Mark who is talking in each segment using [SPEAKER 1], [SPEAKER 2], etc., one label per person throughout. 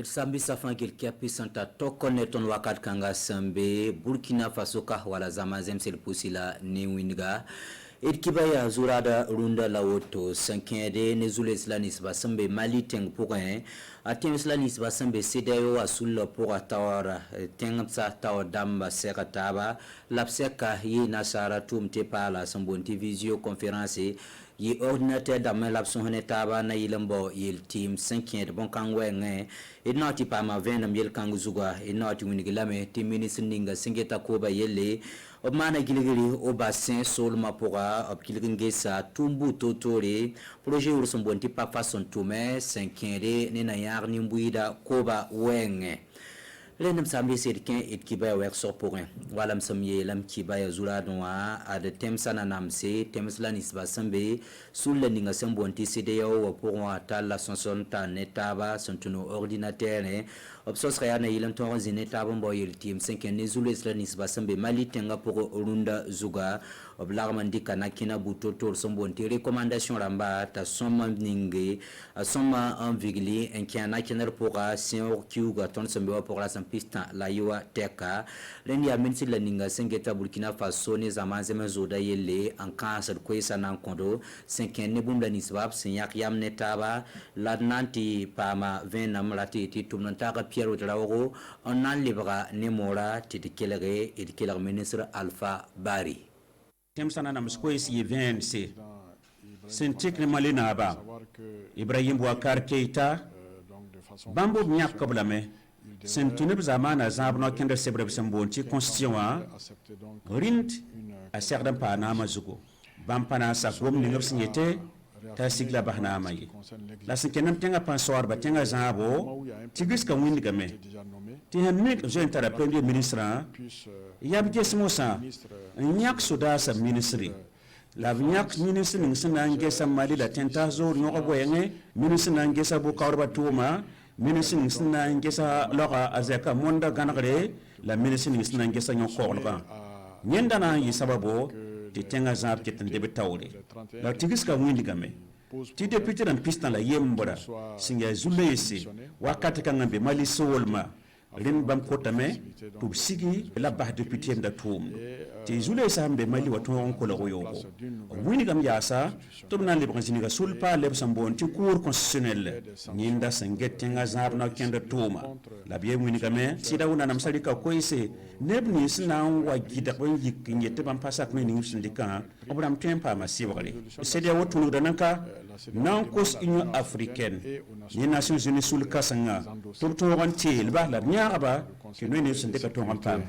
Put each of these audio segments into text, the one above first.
[SPEAKER 1] Sambi safangil kiapi santa tokone ton wakat kanga sambe Burkina Faso ka wala zamazem sel pusila ni winga kibaya zurada runda lawoto sankede nezule islanis basambe Mali teng pourin atem islanis basambe sedayo asul pour atawara tengsa taw damba sekataba lapseka yi nasara tumte pala sambonti visio conférence yi ordinateur d'amel l'abson honetaba na yilambo yil team 5 bon kangwenge inati pa ma vena miel kanguzuga inati winigilame team ministre ninga singeta koba yelle obmana giligili obasin solma pora obkilingesa tumbu totore projet ursambonti pa façon tume 5 ne na yar nimbuida koba wenge Lenam sambi sirken et kibaya workshop pour un walam samye lam kibaya zura noa ad temsana namse temsla nisba sambe sul le ninga sambonti CDO pour un tal la sonson ta netaba sontuno ordinateur ne obsos kayana ilam ton zinetaba boyel team 5 nezulu isla nisba sambe Mali tenga pour runda zuga oblarmandi kanakina butoto sambonti recommandation ramba ta soma ninge soma en vigili enkana kener pour a senior kuga ton sambe pour la pista la yua teka leni ya minsi la ninga sengeta Burkina Faso ne zamanzeme zoda yele en cancer kwesa nan kondo 5 ne bunda nisbab senyak yam netaba la nanti pama 20 namlati ti tumnantaka Pierre Traoré on nan libra ne mora ti dikelere et dikelere ministre Alpha Bari
[SPEAKER 2] temsana nam skwesi VNC sentik ne malina ba Ibrahim Bouakar Keita bambo nyak koblame Sentunib zamana zabno kender sebreb sembonti constitution rind a serdam pa na mazugo bampana sa gom ni ngopsinyete ta sigla bahna mayi la sinkenam tenga pansor ba tenga zabo tigis ka windi game ti hannek je intara premier ministre yabje smosa nyak soda sa ministry la nyak ministre ningsina ngesa mali da tenta zo nyoko boyenge ministre ngesa bo kawrba tuma ministre sina ngesa loka azeka monda ganagre la ministre sina ngesa nyokorba nyenda na yi sababo ti tenga zab ketan debe tawre la tigiska windi game ti député dan pistan la yembora singa zuleyesi wakati kangambe Mali solma rin bam kotame to sigi la bah député nda tum ti zuleyesi ambe Mali wato ko la yogo windi gam yasa to nan le branchiniga sulpa le sambon ti cour constitutionnel nyinda sengetenga zab na kenda tuma la biye windi game sida wona nam salika koise nebni sina wa gida ko yik nyete bam pasak me ni sindika obram tempa masibare c'est-à-dire wotu danaka nan kos Union africaine ni Nations Unies sul kasanga to rantil ba la nyaraba que nous ne sommes pas en pam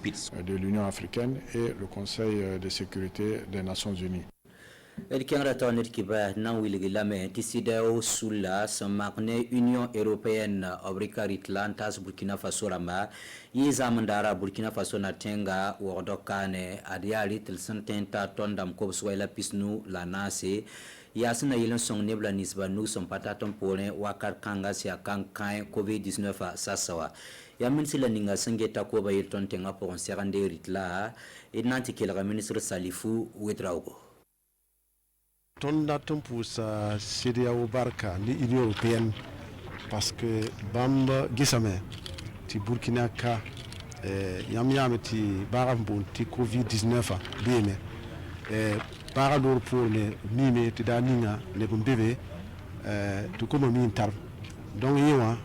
[SPEAKER 3] de l'Union africaine et le Conseil de sécurité des Nations Unies.
[SPEAKER 1] El Kengara Tawnet Kiba nan wiligi lame tisidao sula samakne Union Européenne obrikarit lantas Burkina Faso rama yizamandara Burkina Faso na tenga wordokane adiari tilsantenta tondam kobswaila pisnu la nase yasina yelen song nebla nisba nu som pataton pole wakar kanga sia kankan COVID-19 sasawa ya minsila ninga sengeta ko ba yelton tenga pour serande ritla et nanti kelga ministre Salifou Ouedraogo
[SPEAKER 4] Tonda pour sa CEDEAO barka ni Union européenne parce que bamba gisame ti Burkina ka yam ti baram ti COVID-19 bime para lor pour le mime ti daninga le bébé to comme mi tar donc yewa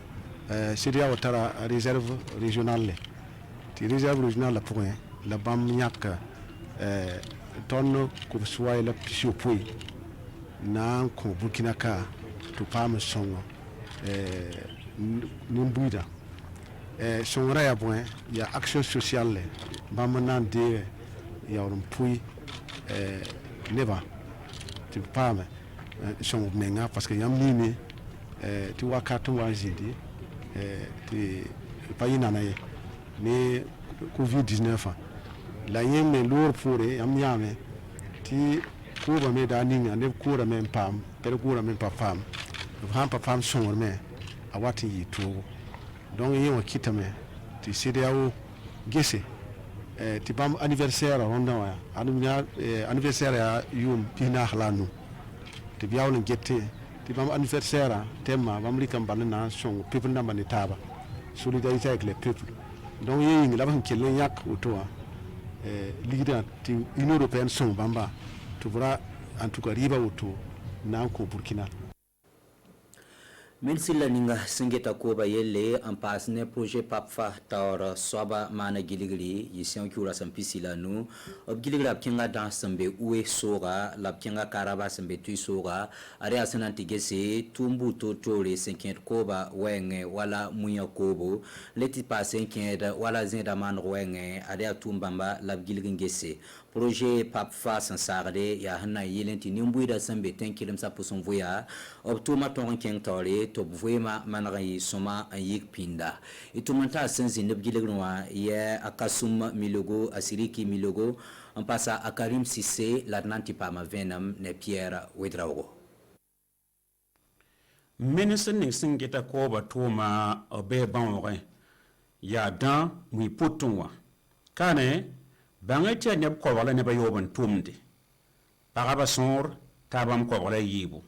[SPEAKER 4] CEDEAO tara réserve régionale ti réserve régionale pour la bam nyaka ton ko soit la pisopoi na ko Burkina ka to pam songo nimbuida songra ya point ya action sociale bam nan de ya on pui neba ti pam songo menga parce que yam nimi ti wakato wajidi ti payina na ye ni COVID-19 la yemme lour pouré yam yame ti kuba me da ninga ne kura men pam per kura men pam han pam sonor me awati yi to donc yewa kitame ti CEDEAO gese ti bam anniversaire ronda wa anniversaire ya yum pina halanu ti biawlen gette ti bam anniversaire tema bam likam banana song people namba ni taba solidarité avec les peuples. Donc il y a une qui yak autour l'idée de l'Union européenne son bamba tu verras en tout cas riba autour nanko Burkina.
[SPEAKER 1] Merci Laninga Singeta Koba Yele en passe ne projet Papfa Taur Swaba Mana Giligli Yisian Kura Sampisi Lanu Ob Giligli Abkinga dans Sambe Uwe Sora Labkinga Karaba Sambe Tui Sora Area Sanantigese Tumbu Totore 50 Koba Wenge Wala Munya Kobo Leti Pa 50 Wala Zendaman Wenge Area Tumbamba Lab Giligingese projet Papfa Sansarde Ya Hana Yelenti Nimbuida Sambe 10 km pour son voyage Ob Tuma Toran Kentore top voema manrai soma ayik pinda itumanta senzi nebgilegwa ya akasum milogo asiriki milogo en passa à Karim Sissé la nanti pama venam ne Pierre Wedraogo
[SPEAKER 2] ministre ni singeta ko ba tuma obe banore ya dan mi potunwa kane bangete ne ko wala ne ba yoban tumde paraba sor tabam ko wala yibu.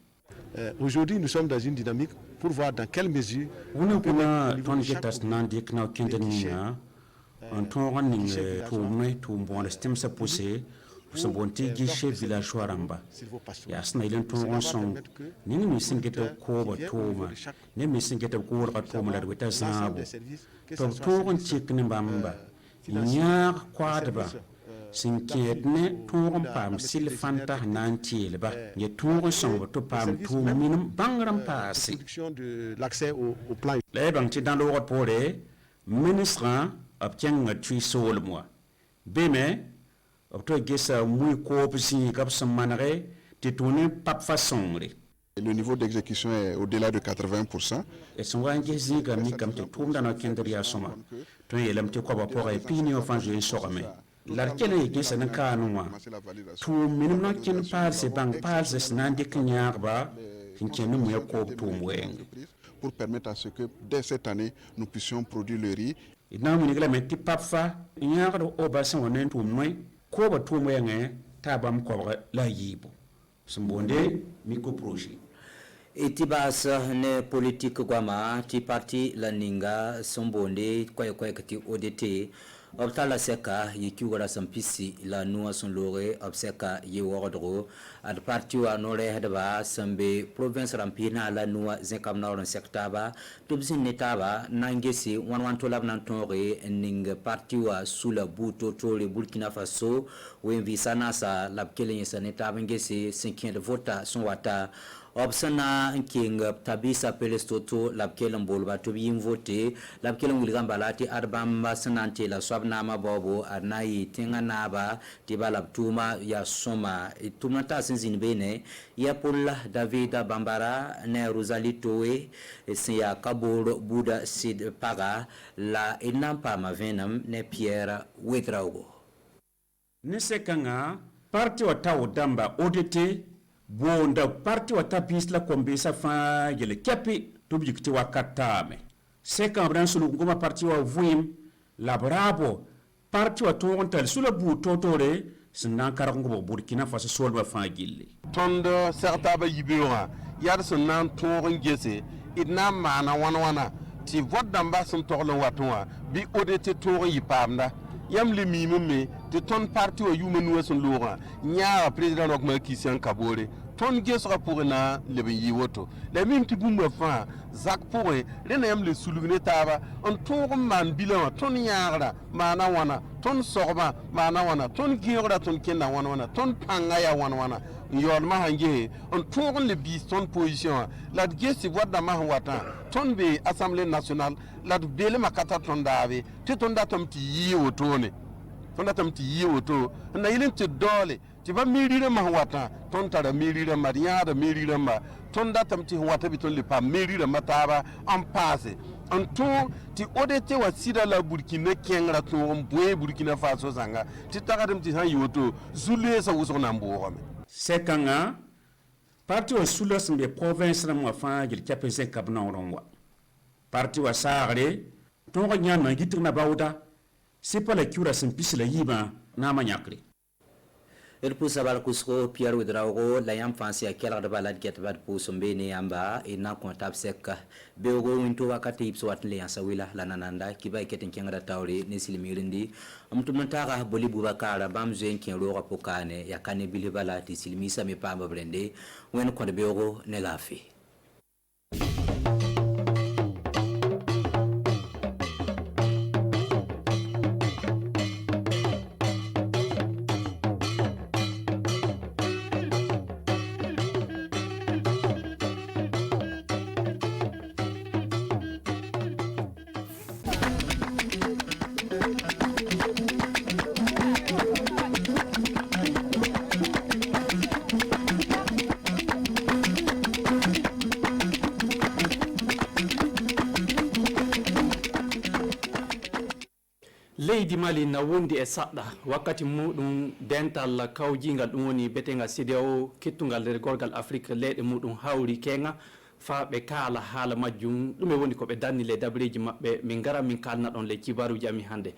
[SPEAKER 4] Aujourd'hui, nous sommes dans une dynamique pour voir dans quelle mesure
[SPEAKER 2] on peut nandik na kindenina on tourne ning tourne tombon le système se pousser so bonti guichet villageois ramba ya sna ilen tourne son ning mi singeta ko ba toma ne mi singeta ko ba toma la weta zabo to tourne tik ne bamba nyar quadba Sinkiedne tourne pam silfanta nantiel ba ye tourne son to pam tout minum bangram passé
[SPEAKER 4] de l'accès au plan.
[SPEAKER 2] Les banques dans le rapport ministre obtient un tui sol moi beme obtient gesa muy ko psi kap manare te tourner pas façon.
[SPEAKER 5] Le niveau d'exécution est au-delà de 80%.
[SPEAKER 2] Et son wangezi gami kam te tourne dans la kendria soma to yelam te ko ba pour epini enfin je sorame l'arkene yake sanan kanuma to minum no ken par se bank par se snandi knyarba kinkenu mu yakko to mwen
[SPEAKER 5] pour permettre à ce que dès cette année nous puissions produire le riz.
[SPEAKER 2] Ina mu nigla metti papfa nyardo obasan wonen to mwen ko ba to mwen tabam ko la yibo sumbonde miko projet
[SPEAKER 1] Etibas ne politique guama ti parti la ninga sombonde kwa kati ODT Optala seka yikiwara sampisi la nuwa son lore obseka ye wordro ad parti wa nore hadaba sambe province rampina la nuwa zekamna on sektaba tubzin netaba nangesi 11 lab nantore ning parti wa sula buto tole Burkina Faso wenvi sanasa labkelen sanetaba ngesi 5 vota son wata Obsana king tabisa pelestoto labkelam bolba to bi vote labkelam wilgamba lati arbamba sanante la swabna bobo arnai tinganaba tibalab tuma ya soma itumata sinzin bene ya polla Davida Bambara ne Rosalitoe ya kaboro buda sid paga la inampa mavenam ne Pierre Wedraogo
[SPEAKER 2] Nisekanga parti wa tawo damba ODT bonda parti wa tapis la kombesa fa yele kepi tobjikti wa katame seka bran sulu ngoma parti wa vuim la brabo parti wa tontal sula bu totore sinan karango Burkina Faso solba fa gilli
[SPEAKER 6] tondo certa ba yibira yar sinan toron gese idna mana wana ti vodamba sun torlon watwa bi ODT toron yipamda yam le mimeme te ton parti wa yumenu sun lora nya president ok Makisian Kabore ton gesra pour na le yi woto le min ti bumba fa zak pour le na yam le sulugne taba on ton man bilan ton yaara mana wana ton sorba mana wana ton gira ton kenna wana ton panga ya wana yor ma hange on ton le bis ton position la gesi wadda ma wata ton be assemblée nationale la bele makata ton dave ti ton datom ti yi woto ne ton datom ti yi woto na yilin ti dole ti ba mirire ma wata ton tara mirire ma riya da mirire ma ton datom ti wata bi ton le pa mirire ma taba en passe en tout ti ODT wa sida la Burkina kengra to boye Burkina Faso zanga ti tagadem ti han yoto zule sa wuso na mbo me
[SPEAKER 2] sekanga parti wa sulos mbe province na mwafa gil kapese kabna orongwa parti wa sagre to nya na gitrna bawda c'est pas la cure simpisi la yiba na manyakri
[SPEAKER 1] el pusabal kusko Pierre Widrago la yam fancy a kela de balad get bad pusumbe ne yamba e na kontab seka beogo winto wakati ipso watle ansawila la nananda kiba keten kyangara tawri ne silmirindi amtumantaka boli bubakara bamzen kin ro rapokane yakane bilibala ti silmisa me pamba brende wen ko de beogo ne gafi.
[SPEAKER 7] leydi Mali na wondi e sadda wakkati mudum dental kawjingal dum woni betenga CEDEAO kettungal der gorgal Afrique leede mudum hawri kenga fa be kala hala majjum dum e woni ko be danni le dabreji mabbe min gara min kalna don le kibaruji ami hande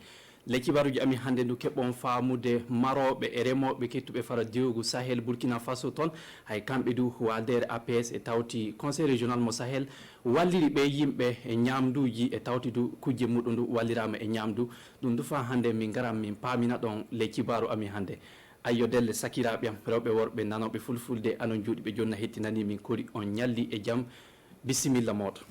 [SPEAKER 7] le kibaruji ami hande ndu kebon faamude marobe e remobe kettube fara diogu Sahel Burkina Faso ton hay kambe du walder APS e tawti conseil régional mo Sahel walliri be yimbe e nyamduji e tawti du kujje mudum du wallirama e nyamdu dum du fa hande min garam min pamina don le kibaru ami hande ayo delle sakirabe am rewbe worbe nanobe fulfulde anon judi be jonna hettinani min kori on nyalli e jam bismillah moto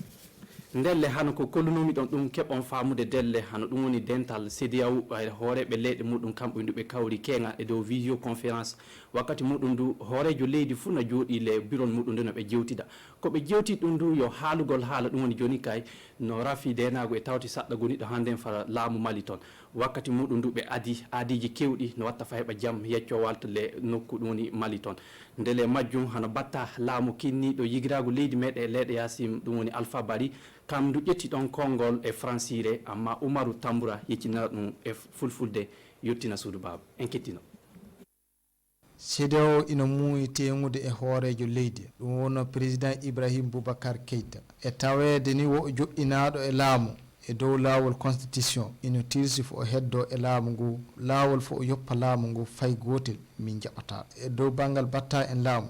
[SPEAKER 7] ndelle hano ko kollunomi don dum kebon faamude delle hano dum woni dental CEDEAO hoorebe leede mudum kambe ndube kawri kenga e do video conference wakati mudum du hoorejo leedi fu na jodi le bureau mudum no be jewtida ko be jewti dum du yo haalugol haala dum woni joni kay no rafi denago e tawti sadda goni do handen fara laamu Mali ton wakati mudum du be adiji kewdi no watta fa heba jam yeccio walto le nokku dum woni Mali ton ndele majjum hano batta laamu kinni do yigirago leedi mede leede Yasim dum woni Alpha Bari kam du ƴetti ɗon konngol e francire amma Umaru Tamboura yeccina ɗum e fulfulde yettina suudu baba en kettino
[SPEAKER 8] CEDEAO ina muuyi teŋude e hoorejo leydi ɗum wonno président Ibrahim Boubacar Keïta e tawede ni wo joƴƴinaɗo e laamu e dow laawol constitution ina tirsi fo o heddo e laamu ngu laawol fo o yoppa laamu ngu fay gotel min jaɓata e dow banggal batta en laamu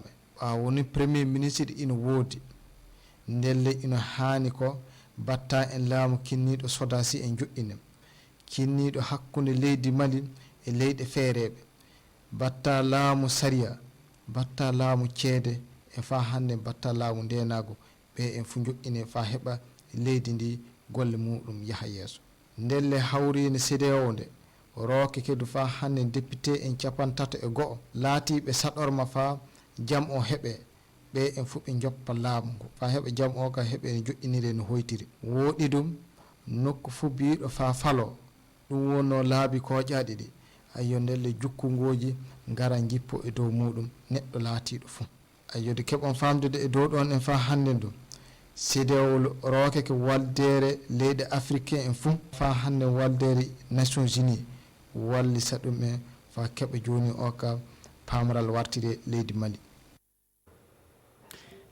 [SPEAKER 8] woni premier ministre ina woodi ndelle ina haani ko batta en laamu kinniɗo sodasi en joƴƴinem kinniɗo hakkunde leydi Mali e leyɗe feereɓe batta laamu sariya batta laamu ceede e fa hande batta laamu ndenago ɓe en fu joƴƴine fa heɓa leydi ndi golle muɗum yaha yeeso ndelle hawrine CEDEAO nde rooke kedu fa hande député en 34 laatiɓe saɗorma fa jam o heɓe ɓe en fu ɓe joppa laamu ngu fa heɓa jam o ka heɓe ne joƴƴinire no hoytiri woɗi ɗum nokku fu biɗo fa falo ɗum wonno laabi koƴaɗi ɗi ayyo ndelle jukkungoji gara jippo e dow muɗum neɗɗo laatiɗo fu ayyode keɓon famdude e dow ɗon en fa hande ndu CEDEAO rooke ke waldere leyɗe africain en fu fa hande waldere Nations Unies wallisa ɗum en fa keɓa joni o ka pamaral wartire leydi Mali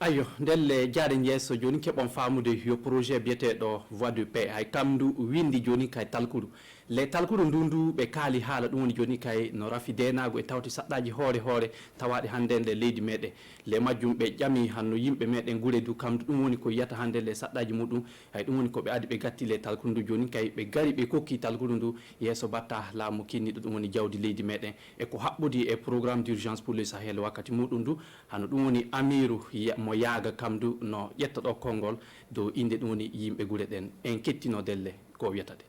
[SPEAKER 7] ayo ndelle jaade jeeso joni keɓon faamude yo projet biyeteɗo voie de paix hay kamdu windi joni kay talkudu le talkudu ndundu ɓe kaali haala ɗum woni joni kay no rafi denago e tawti saɗɗaji hoore tawaɗe hande nde leydi meɗen le majjum ɓe ƴami hanno yimɓe meɗen guure du kamdu ɗum woni ko yiyata hande le saɗɗaji muɗum hay ɗum woni ko ɓe adi ɓe gatti le talkudu ndu joni kay ɓe gari ɓe kokki talkudu ndu yeeso batta laamu kinniɗo ɗum woni jawdi leydi meɗen e ko haɓɓodi e programme d'urgence pour le Sahel wakkati muɗum ndu hano ɗum woni amiru mo yaaga kamdu no ƴetta ɗo konngol dow inde ɗum woni yimɓe guure ɗen en kettino delle ko wiyata de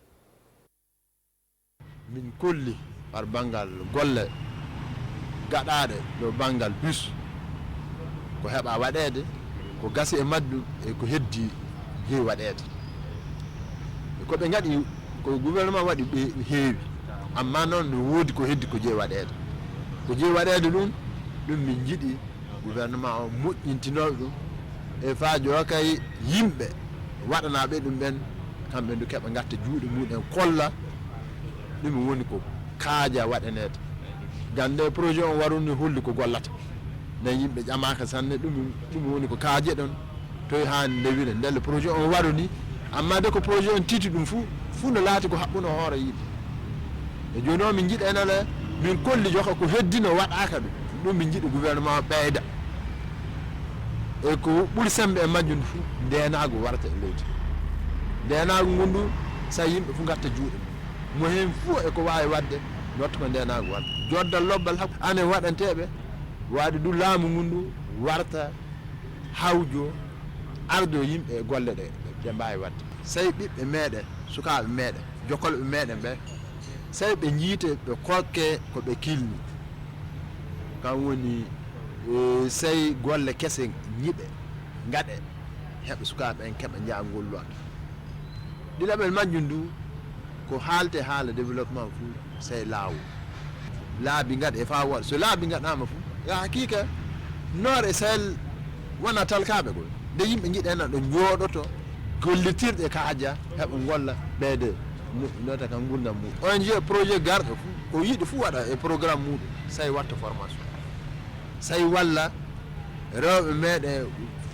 [SPEAKER 9] min kolli par bangal golle gaɗaɗe ɗo bangal bus ko heɓa waɗede ko gasi e majjum e ko heddi heewi waɗede koɓe gaɗi ko gouvernement waɗi ɓe heewi amma noon no woodi ko heddi ko jeeyi waɗede ɗum min jiiɗi gouvernement o moƴƴintinoɓe ɗum e fa jo kay yimɓe waɗanaɓe ɗum ɓen kamɓe ndu keɓa gatta juuɗe muɗum kolla ɗum woni ko kaaja waɗanede gande projet on waruni holli ko gollata nden yimɓe ƴamaka sanne ɗum woni ko kaaje ɗon toye hani lewire ndelle projet on waruni amma de ko projet on titi ɗum fu no laati ko haɓɓuno hoore yimɓe e joni o min jiiɗa enele min kolli joko ko heddino waɗaka ɗum min jiɗi gouvernement ɓeyda e ko ɓuri sembe e majjum fu ndenago warata e leydi ndenago ngundu sa yimɓe fu gatta juuɗe mo hen fuu e ko wawi wadde notta ko ndenago wadde joddal lobbal hakku ane waɗanteɓe waade du laamu ngundu warta hawjo ardo yimɓe e golle ɗe mbawi wadde sayi ɓiɓɓe meɗen sukaɓe meɗen jokolɓe meɗen ɓe sayi ɓe jiite ɓe kokke ko ɓe kilni kan woni sayi golle kese ñiɓe gaɗe heɓe sukaɓe en keɓa jaa golluwa ɗiɗaɓel majjum du ko haalte haala développement fou sayi laawo laabi gaɗe e fa waɗa so laabi gaɗama fou ya hakika nord e sahel wona talkaɓe gol nde yimɓe jiiɗena ɗo jooɗoto gollitirɗe kaaja heɓa golla ɓeyde nota kan gurdam muɗum ONG projet garɗo fou ko yiiɗi fou waɗa e programme muɗum sayi watta formation sayi walla rewɓe meɗen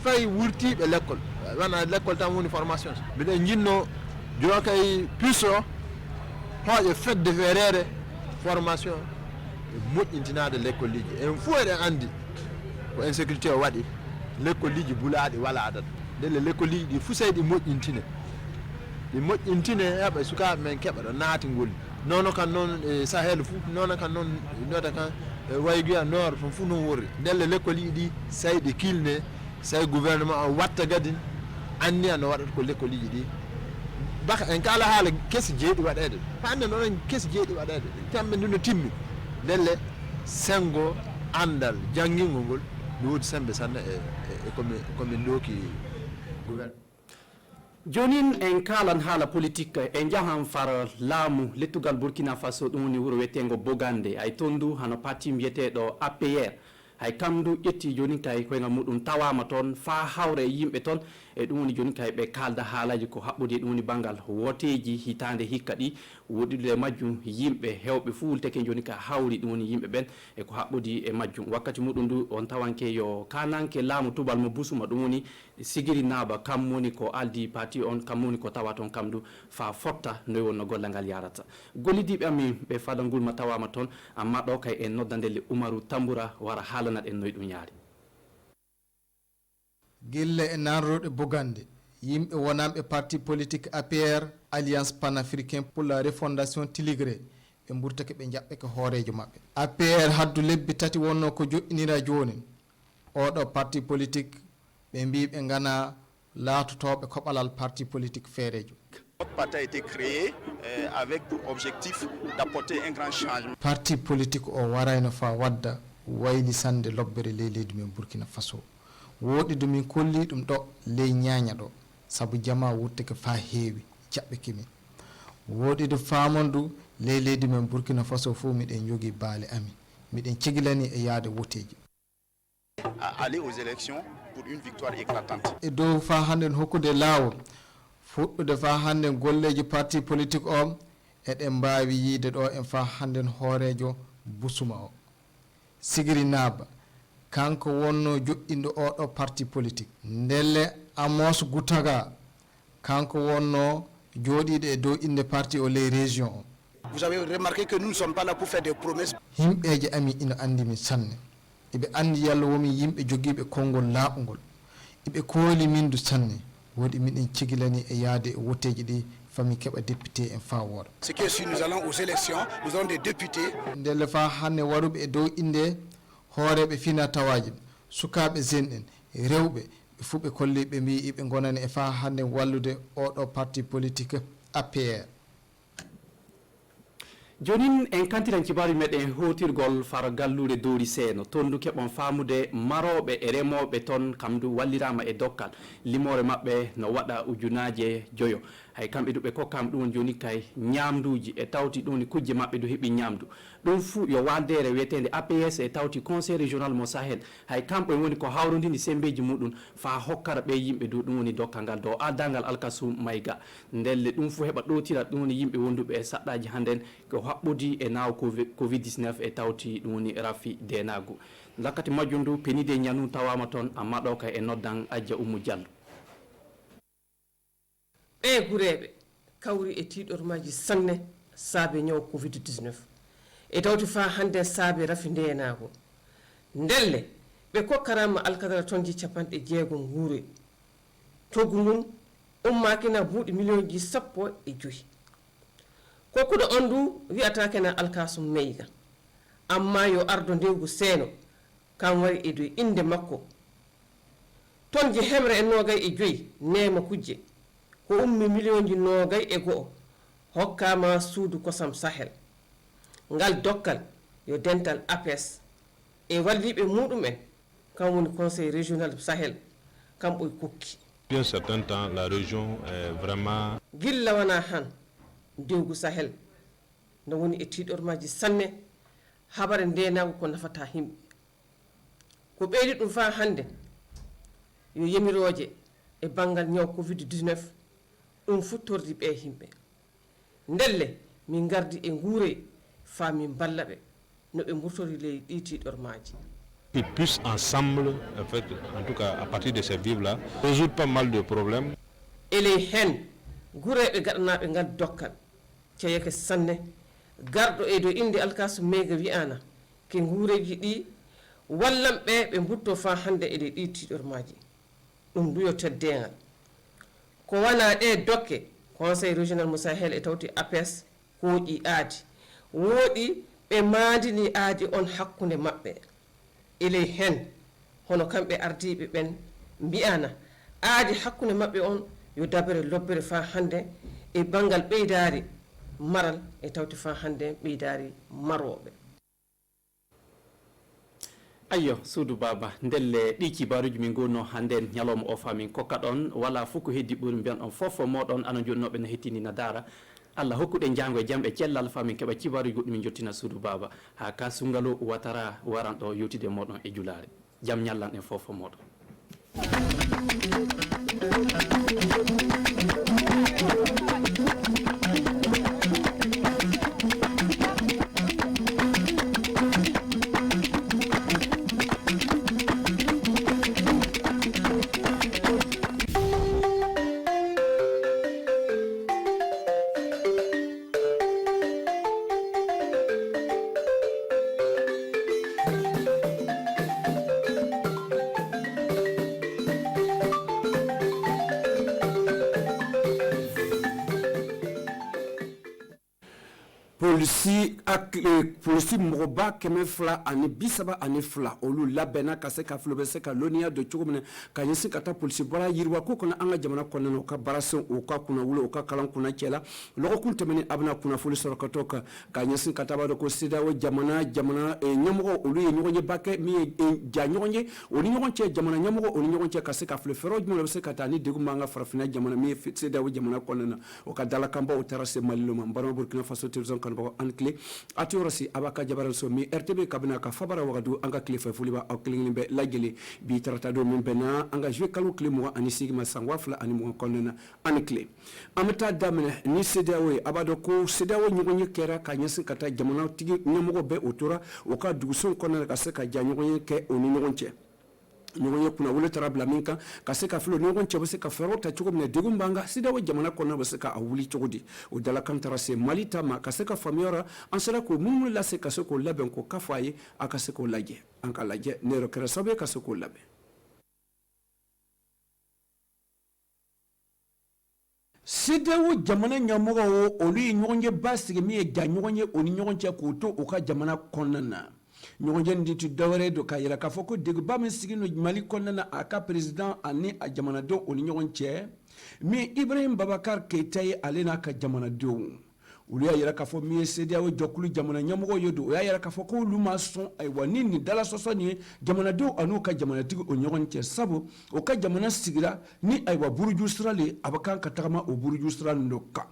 [SPEAKER 9] fayi wurtiɓe l'école wona l'école tan woni formation mbiɗen jinno jon kay puce o hooƴe fedde feerere formation e moƴƴintinade l'école liji en fou eɗen andi ko insécurité o waɗi l'école liji bulaɗi wala adat ndele l'école liji ɗi fuu sayi ɗi moƴƴintine heɓa sukaɓe men keɓa ɗo naati ngolli nono kan noon e sahel fou nono kan noon nota kan wayguya nord fon fuu noon worri ndelle l'école liji ɗi sayi ɗi kilne sayi gouvernement o watta gadin anniya no waɗata ko l'école liji ɗi baka en kala haala kesi jeeɗi waɗede hande noon kesi jeeɗi waɗede temɓe nduno timmi ndelle sengo andal janngingol ngol no woodi sembe sanne e komin ɗooki gouvernement
[SPEAKER 7] jonin en kalan haala politique en jahan far laamu lettugal burkina faso ɗum woni wuro wiyetengo bogande hay toon du hano parti mbiyeteɗo APR hay kamdu ƴetti joni kay koyga muɗum tawama toon fa hawre yimɓe toon e ɗum woni joni kay ɓe kalda haalaji ko haɓɓude ɗum woni banggal woteji hitande hikka ɗi woɗɗude majjum yimɓe hewɓe fuulteke joni ka hawri ɗum woni yimɓe ɓen e ko haɓɓudi e majjum wakkati muɗum ndu on tawanke yo kananke laamu tubal mo busuma ɗum woni sigiri naaba kam woni ko aldi parti on kam woni ko tawa toon kam du fa fotta noy wonno gollal ngal yarata gollidiɓe amin ɓe fadal ngul ma tawama toon amma ɗo kay en noddandelle Umaru Tamboura wara haalanat en noy ɗum yaari
[SPEAKER 8] gille e nanroɗe bogande yimɓe wonanɓe parti politique APR alliance panafricain pour la refondation tiligré ɓe ɓurtake ɓe jaɓɓeke hoorejo maɓɓe APR haddu lebbi tati wonno ko joƴƴinira joni oɗo parti politique ɓe mbi ɓe gana laatotoɓe koɓalal parti politique feerejo.
[SPEAKER 10] Notre parti a été créé avec pour objectif d'apporter un grand changement.
[SPEAKER 8] Parti politique o warayno fa wadda waylisande lobbere ley leydi men Burkina Faso woɗi dumin kolli ɗum ɗo ley ñaña ɗo saabu jama wuttake fa heewi jaɓɓe kimi woɗi do famondu ley leydi men Burkina Faso fo miɗen jogui baale amin miɗen cegilani e yaade woteji
[SPEAKER 10] à aller aux élections pour une victoire éclatante.
[SPEAKER 8] E dow fa handen hokkude laawol fuɗɗude fa handen golleji parti politique o eɗen mbawi yiide ɗo en fa handen hoorejo busuma o Sigiri Naba kanko wonno joƴƴinɗo oɗo parti politique ndelle Amos Goutaga kanko wonno joɗiɗo e dow inde parti o ley région o.
[SPEAKER 10] Vous avez remarqué que nous ne sommes pas là pour faire des promesses.
[SPEAKER 8] Himɓeje ami ina andi min sanne eɓe andi yalla womi yimɓe jogiiɓe konngol laaɓugol eɓe kooli min du sanne woɗi miɗen cegilani e yaade e woteji ɗi fami keɓa député en fa wooɗa.
[SPEAKER 10] Ce qui est sûr, nous allons aux élections, nous avons des députés.
[SPEAKER 8] Ndelle fa hannde waruɓe e dow inde hooreɓe fina tawaji sukaɓe zen en rewɓe ɓe fuu ɓe kolli ɓe mbi ɓe gonani e fa hannde wallude oɗo parti politique APR.
[SPEAKER 7] jonin en kantiran cibaru meɗen hotirgol far gallude doori seeno toon du keɓon famude maroɓe e remoɓe toon kam du wallirama e dokkal limore mabɓe no waɗa ujunaje joyo hay kamɓe du ɓe kokkama ɗum joni kay ñamduji e tawti ɗum ni kujje mabɓe du heeɓi ñamdu ɗum fuu yo wandere wiyetede APS e tawti conseil régional mo Sahel hay kamɓe woni ko hawrodini sembeji muɗum fa hokkara ɓe yimɓe du ɗum woni dokkal ngal dow addangal alkasum mayga ndelle ɗum fuu heɓa ɗotira ɗum woni yimɓe wonduɓe e saɗɗaji hannden ko haɓɓudi e naw covid 19 e tawti ɗum woni rafi denagu lakkati majjum du penide ñanu tawama toon amma ɗo kay e noddan Adja Oumou Diallo.
[SPEAKER 11] ɓe gureɓe kawri e tiɗormaji sanne saabe ñaw covid 19 e tawti fa hande saabe rafi ndenago ndelle ɓe kokkarama alkadara tonji capanɗe jeegom guure coggu ngun ummakina buuɗi million ji 15 kokkuɗo on du wiyatakena alkasum meyga amma yo ardo ndewgu seeno kam wari e dow inde makko tonji hemre e 25 nema kujje ko ummi million ji 21 hokkama suudu kosam sahel ngal dokkal yo dental APS e walliɓe muɗumen kam woni conseil régional sahel kam ɓoy kokki.
[SPEAKER 12] Depuis un certain temps, la région est vraiment...
[SPEAKER 11] gilla wana han dewgu sahel no woni e tiɗormaji sanne habare ndenago ko nafata himɓe ko ɓeydi ɗum fa hande yo yamiroje e bangal ñaw covid-19 ɗum futtordi ɓe himɓe ndelle min gardi e nguure fa min balla ɓe no ɓe mburtori ley ɗi tiɗormaji.
[SPEAKER 12] Ils puissent ensemble, en fait, en tout cas à partir de ces vivres-là, résoudre pas mal de problèmes.
[SPEAKER 11] Eley hen gureɓe gaɗanaɓe ngal dokkal ceyeke sanne garɗo e dow inde alkasu meyga wiyana ke nguureji ɗi wallanɓe ɓe mbutto fa hande eɗe ɗi tiɗormaji ɗum duyo teddengal ko wana ɗe dokke conseil régional mo sahel e tawti APS hooƴi aadi wooɗi ɓe maandini aadi on hakkunde maɓɓe eley hen hono kamɓe ardiɓe ɓen mbiyana aadi hakkunde maɓɓe on yo dabere lobbere fa hande e bangal ɓeydari maral e tawti fa hande ɓeydari maroɓe.
[SPEAKER 7] ayyo suudu baba ndelle ɗi kibaruji min gonno hande ñalawma o fa min kokka ɗon wala fof ko heddi ɓuri mbiyan on fof moɗon ana jonnoɓe no hettini na daara Allah hokkuɗe jango e jamɓe cellal fa min keɓa kibaruji goɗɗi min jottina suudu baba ha ka sungalo watara waran ɗo yewtide moɗon e julare jam ñallan en fof moɗon.
[SPEAKER 13] polisi mɔgɔba 200 ani 30 ani 2 olu labɛnna ka se ka filo bɛ se ka lɔnniya don cogo min na ka ɲɛsin ka taa polisi bɔra yiriwa ko kɔnɔ an ka jamana kɔnɔna na u ka baara sen u ka kunna wolo u ka kalan kunna cɛla lɔgɔkun tɛmɛnen a bɛna kunnafoni sɔrɔ ka to kan ka ɲɛsin ka taa b'a dɔn ko CEDEAO jamana ɲɛmɔgɔ olu ye ɲɔgɔn ye ba kɛ min ye ja ɲɔgɔn ye o ni ɲɔgɔn cɛ jamana ɲɛmɔgɔ o ni ɲɔgɔn cɛ ka se ka fili fɛɛrɛw jumɛn bɛ se ka taa ni degun b'an ka farafinna jamana min ye CEDEAO jamana kɔnɔna na o ka dalakanbaw taara se Mali ma n balima Burkina Faso télévision kanubagaw an tile a ti yɔrɔ si a b'a ka jabaran so mi RTB kabina ka fabara wagadu an ka tile fɛ foli b'a aw kelen bɛɛ lajɛlen bi tarata don min bɛnna an ka juillet kalo tile 28 ma san 2020 kɔnɔna na ani tile an bɛ taa daminɛ ni CEDEAO ye a b'a dɔn ko CEDEAO ɲɔgɔn ye kɛra ka ɲɛsin ka taa jamanatigi ɲɛmɔgɔ bɛɛ o tora o ka dugusenw kɔnɔna na ka se ka ja ɲɔgɔn ye kɛ o ni ɲɔgɔn cɛ ɲɔgɔn ye kunna wolo taara bila min kan ka se ka filo ɲɔgɔn cɛ bɛ se ka fɛɛrɛw ta cogo min na degun b'an kan CEDEAO jamana kɔnɔna bɛ se ka a wuli cogo di o dalakan taara se Mali ta ma ka se ka faamuya la an sera k'o minnu lase ka se k'o labɛn k'o ka fɔ a ye a ka se k'o lajɛ an ka lajɛ ne yɛrɛ kɛra sababu ye ka se k'o labɛn. CEDEAO jamana ɲɛmɔgɔw olu ye ɲɔgɔn ye ba sigi min ye ja ɲɔgɔn ye o ni ɲɔgɔn cɛ k'o to u ka jamana kɔnɔna na ɲɔgɔnjɛ nin ti dɔwɛrɛ don k'a yira k'a fɔ ko deguba min sigi no Mali kɔnɔna na a ka président ani a jamanadenw o ni ɲɔgɔn cɛ min Ibrahim Babakar Keita ye ale n'a ka jamanadenw olu y'a yira k'a fɔ min ye CEDEAO jɔkulu jamana ɲɛmɔgɔ ye don o y'a yira k'a fɔ ko olu ma sɔn ayiwa ni nin dalasɔsɔ nin ye jamanadenw an'u ka jamanatigi o ɲɔgɔn cɛ sabu o ka jamana sigira ni ayiwa buruju sira le a bɛ kan ka tagama o buruju sira nin dɔ kan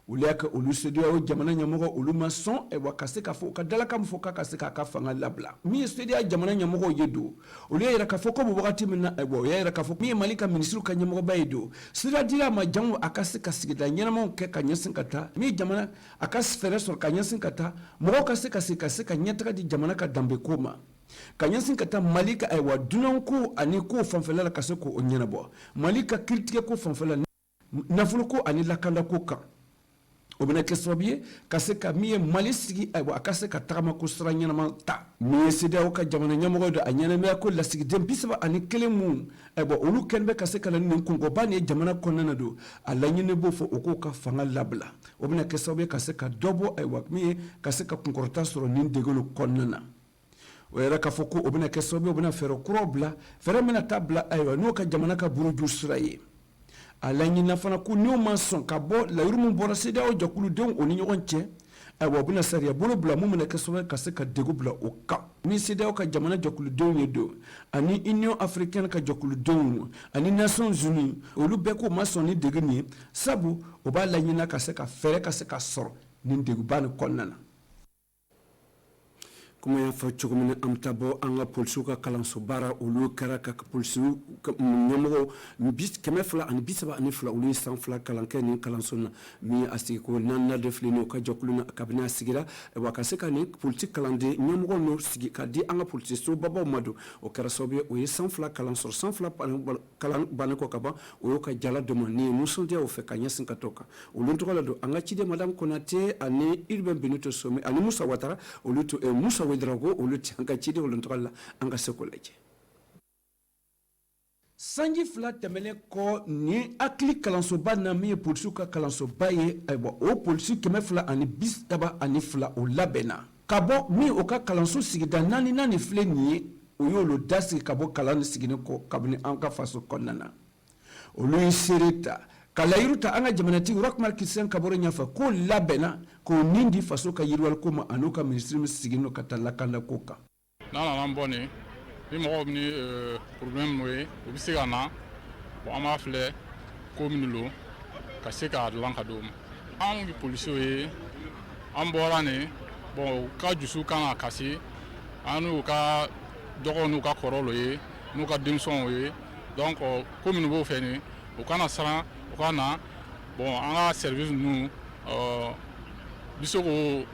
[SPEAKER 13] olu y'a kɛ olu CEDEAO jamana ɲɛmɔgɔ olu ma sɔn ayiwa ka se k'a fɔ u ka dalakan min fɔ k'a ka se k'a ka fanga labila min ye CEDEAO jamana ɲɛmɔgɔw ye don olu y'a yira k'a fɔ ko wagati min na ayiwa o y'a yira k'a fɔ min ye Mali ka minisiriw ka ɲɛmɔgɔba ye don sira dira a ma jango a ka se ka sigida ɲɛnamaw kɛ ka ɲɛsin ka taa min jamana a ka fɛɛrɛ sɔrɔ ka ɲɛsin ka taa mɔgɔw ka se ka ɲɛtaga di jamana ka danbeko ma ka ɲɛsin ka taa Mali ka ayiwa dunanko ani ko fanfɛla la ka se k'o ɲɛnabɔ Mali ka kiritigɛko fanfɛla nafolo ko ani lakandako kan o bena kɛ sababu ye ka se ka min ye mali sigi ayiwa a ka se ka tagama ko sira ɲɛnama ta min ye CEDEAO ka jamana ɲɛmɔgɔ don a ɲɛnamaya ko lasigiden 31 mun ayiwa olu kɛlen bɛ ka se ka na nin kungɔba nin ye jamana kɔnɔna na don a laɲini b'o fɔ o k'o ka fanga labila o bena kɛ sababu ye ka se ka dɔ bɔ ayiwa min ye ka se ka kunkɔrɔta sɔrɔ nin degelo kɔnɔna na o yɛrɛ k'a fɔ ko o bena kɛ sababu ye o bena fɛɛrɛ kuraw bila fɛɛrɛ mina taa bila ayiwa n'o ka jamana ka buruju sira ye a laɲinina fana ko n'o ma sɔn ka bɔ layiru min bɔra CEDEAO jɛkuludenw o ni ɲɔgɔn cɛ ayiwa o bena sariya bolo bila mun bena kɛ sababu ye ka se ka degu bila o kan ni CEDEAO ka jamana jɛkuludenw ye don ani Union africaine ka jɛkuludenw ani Nations Unies olu bɛɛ k'o ma sɔn ni degu nin ye sabu o b'a laɲinina ka se ka fɛɛrɛ ka se ka sɔrɔ nin deguba nin kɔnɔna na kuma y'a fɔ cogo min na an bɛ taa bɔ an ka polisiw ka kalanso baara olu kɛra ka polisiw ɲɛmɔgɔw 232 olu ye san 2 kalan kɛ nin kalanso na min a sigi ko naaninan de filɛ nin ye o ka jɛkulu na kabini a sigira wa ka se ka nin polisi kalanden ɲɛmɔgɔw n'o sigi ka di an ka polisi sobabaw ma don o kɛra sababu ye o ye san 2 kalan sɔrɔ san 2 kalan bannen kɔ ka ban o y'o ka jala dɔ ma nin ye nisɔndiya o fɛ ka ɲɛsin ka t'o kan olu tɔgɔ la don an ka ciden madame Konate ani Urbain Benito Somé ani Musa Watara olu to Musa Ouedraogo olu ti an ka ciden olu tɔgɔ la an ka se k'o lajɛ sanji 2 tɛmɛlen kɔ ni hakili kalansoba na min ye polisiw ka kalansoba ye ayiwa o polisi 232 o labɛnna ka bɔ min o ka kalanso sigida 4 filɛ nin ye o y'olu dasigi ka bɔ kalan sigini kɔ kabini an ka faso kɔnɔna na olu ye seere ta ka layiru ta an ka jamanatigi Roch-Marc Christian Kabore ɲɛfɛ k'o labɛnna k'o nin di faso ka yiriwaliko ma a n'o ka minisiri min sigilen don ka taa lakanda ko kan
[SPEAKER 14] n'an nana an bɔ nin ni mɔgɔw bɛ ni problème n'o ye u bɛ se ka na bon an b'a filɛ ko minnu don ka se k'a dilan ka d'o ma anw ye polisiw ye an bɔra nin bon u ka dusu kan ka kasi an n'u ka dɔgɔw n'u ka kɔrɔw ye n'u ka denmisɛnw ye donc ko minnu b'o fɛ nin u kana siran u ka na bon an ka service ninnu bɛ se k'o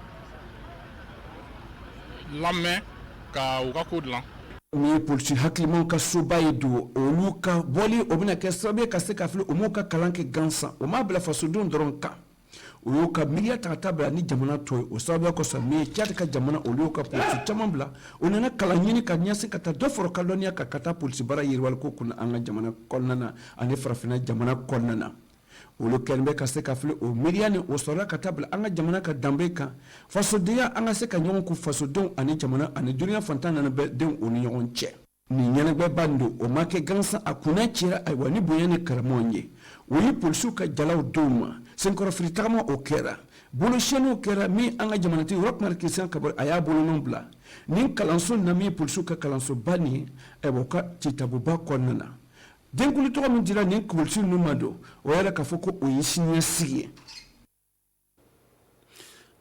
[SPEAKER 14] lamɛn ka u ka ko dilan
[SPEAKER 13] ni ye polisi hakilimaw ka soba ye don olu ka bɔli o bɛna kɛ sababu ye ka se ka fili o m'u ka kalan kɛ gansan o m'a bila fasodenw dɔrɔn kan o y'o ka miiriya ta ka taa bila ni jamana tɔ ye o sababuya kosɔn min ye Tchad ka jamana olu y'o ka polisi caman bila o nana kalan ɲini ka ɲɛsin ka taa dɔ fɔrɔ ka dɔnniya kan ka taa polisi baara yiriwaliko kunna an ka jamana kɔnɔna na ani farafinna jamana kɔnɔna na olu kɛlen bɛ ka se ka fili o miiriya ni o sɔrɔla ka taa bila an ka jamana ka danbe kan fasodenya an ka se ka ɲɔgɔn kun fasodenw ani jamana ani duniya fantan nana bɛ denw o ni ɲɔgɔn cɛ nin ɲɛnɛgbɛba nin don o ma kɛ gansan a kunna cira ayiwa ni bonya ni karamɔgɔ ye o ye polisiw ka jalaw denw ma senkɔrɔfili tagama o kɛra bolosiyɛnniw kɛra min an ka jamanatigi Roch-Marc Christian Kabore a y'a bolonɔn bila nin kalanso na min ye polisiw ka kalansoba nin ye ayiwa o ka citabuba kɔnɔna na denkuli tɔgɔ min dira nin polisi ninnu ma don o yɛrɛ k'a fɔ ko o ye siniɲɛsigi ye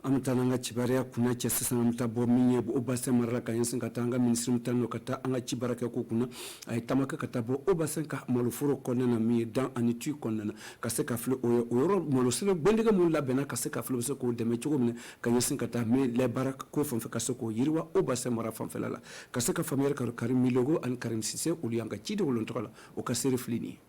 [SPEAKER 13] an bɛ taa n'an ka cibariya kunna cɛ sisan an bɛ taa bɔ min ye o bassin mara la ka ɲɛsin ka taa an ka minisiri min talen don ka taa an ka cibara kɛ ko kunna a ye taama kɛ ka taa bɔ o bassin ka maloforo kɔnɔna na min ye dan ani tuy kɔnɔna na ka se ka fili o ye o yɔrɔ malosɛnɛ gbɛndɛgɛ minnu labɛnna ka se ka fili o bɛ se k'o dɛmɛ cogo min na ka ɲɛsin ka taa min lɛbaara ko fɛn fɛn ka se k'o yiriwa o bassin mara fanfɛla la ka se ka faamuyali ka Karim Milogo ani Karim Sise olu y'an ka ciden olu tɔgɔ la o ka seere fili nin ye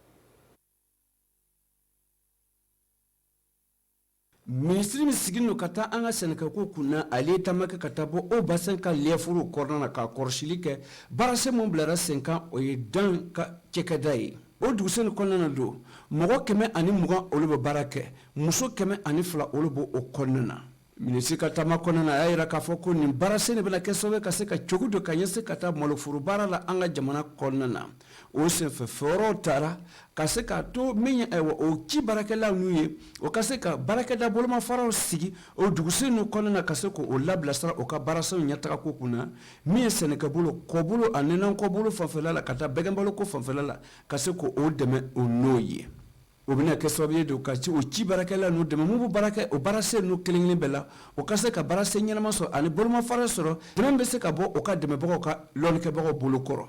[SPEAKER 13] minisiri min sigilen don ka taa an ka sɛnɛkɛko kunna ale ye taama kɛ ka taa bɔ o bassin ka lɛfuru kɔnɔna na ka kɔrɔsili kɛ baarase min bilara sen kan o ye dan ka cɛkɛda ye o dugusɛnɛ kɔnɔna na don mɔgɔ 120 olu bɛ baara kɛ muso 102 olu b'o o kɔnɔna na minisiri ka taama kɔnɔna na a y'a jira k'a fɔ ko nin baarase de bɛna kɛ sababu ka se ka cogo don ka ɲɛsin ka taa maloforo baara la an ka jamana kɔnɔna na o senfɛ fɛɛrɛw taara ka se k'a to min ye ayiwa o ci baarakɛlaw n'u ye o ka se ka baarakɛda bolomafaraw sigi o dugusɛn ninnu kɔnɔna na ka se k'o labilasira o ka baarasenw ɲɛtagako kunna min ye sɛnɛkɛbolo kɔbolo a nɛnɛkɔbolo fanfɛla la ka taa bɛgɛnbaloko fanfɛla la ka se k'o dɛmɛ o n'o ye o bɛna kɛ sababu ye de ka ci o ci baarakɛla n'u dɛmɛ mun bɛ baara kɛ o baarasen n'u kelen kelen bɛɛ la o ka se ka baarasen ɲɛnama sɔrɔ ani bolomafara sɔrɔ dɛmɛ bɛ se ka bɔ o ka dɛmɛbagaw ka lɔnnikɛbagaw bolo kɔrɔ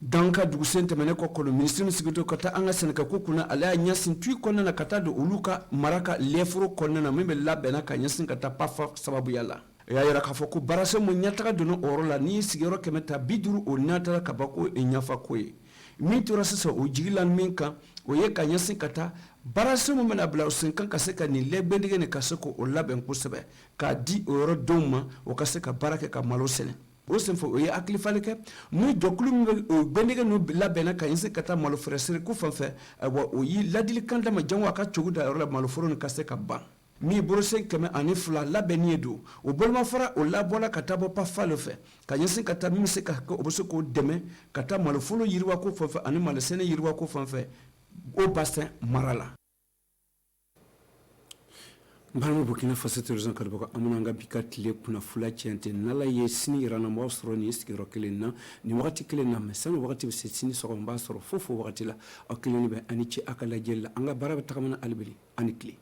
[SPEAKER 13] dan ka dugusɛn tɛmɛnen kɔ kɔnɔ minisiri min sigitɔ ka taa an ka sɛnɛkɛko kunna ale y'a ɲɛsin tuy kɔnɔna na ka taa don olu ka mara ka lɛforo kɔnɔna na min bɛ labɛnna ka ɲɛsin ka taa pafa sababuya la o y'a jira k'a fɔ ko baarasen mun ɲɛtaga donna o yɔrɔ la n'i y'i sigiyɔrɔ 150 o natara ka ban ko ɲɛfako ye min tora sisan o jigilan min kan o ye ka ɲɛsin ka taa baarasen min bɛna bila o sen kan ka se ka nin lɛgbɛndige nin ka se k'o labɛn kosɛbɛ k'a di o yɔrɔ denw ma o ka se ka baara kɛ ka malo sɛnɛ o senfɛ o ye hakilifali kɛ ni jɔkulu min bɛ o gbɛndige ninnu labɛnna ka ɲɛsin ka taa malo feere ko fan fɛ ayiwa o ye ladilikan d'a ma jango a ka cogo da yɔrɔ la maloforo nin ka se ka ban min borosen 200 labɛnni ye don o bolomafara o labɔla ka taa bɔ pafalo fɛ ka ɲɛsin ka taa min bɛ se ka kɛ o bɛ se k'o dɛmɛ ka taa maloforo yiriwa ko fan fɛ ani malosɛnɛ yiriwa ko fan fɛ o bassin mara la Barama Burkina Faso terrorism ka bɔ amuna an ka bi ka tile kunnafula cɛnte n'ala ye sini yira na maaw sɔrɔ nin sigiyɔrɔ kelen na nin wagati kelen na mɛ sani wagati bɛ se sini sɔgɔma b'a sɔrɔ fo wagati la aw kelen bɛ ani ce a ka lajɛli la an ka baara bɛ tagamana alibiri ani tile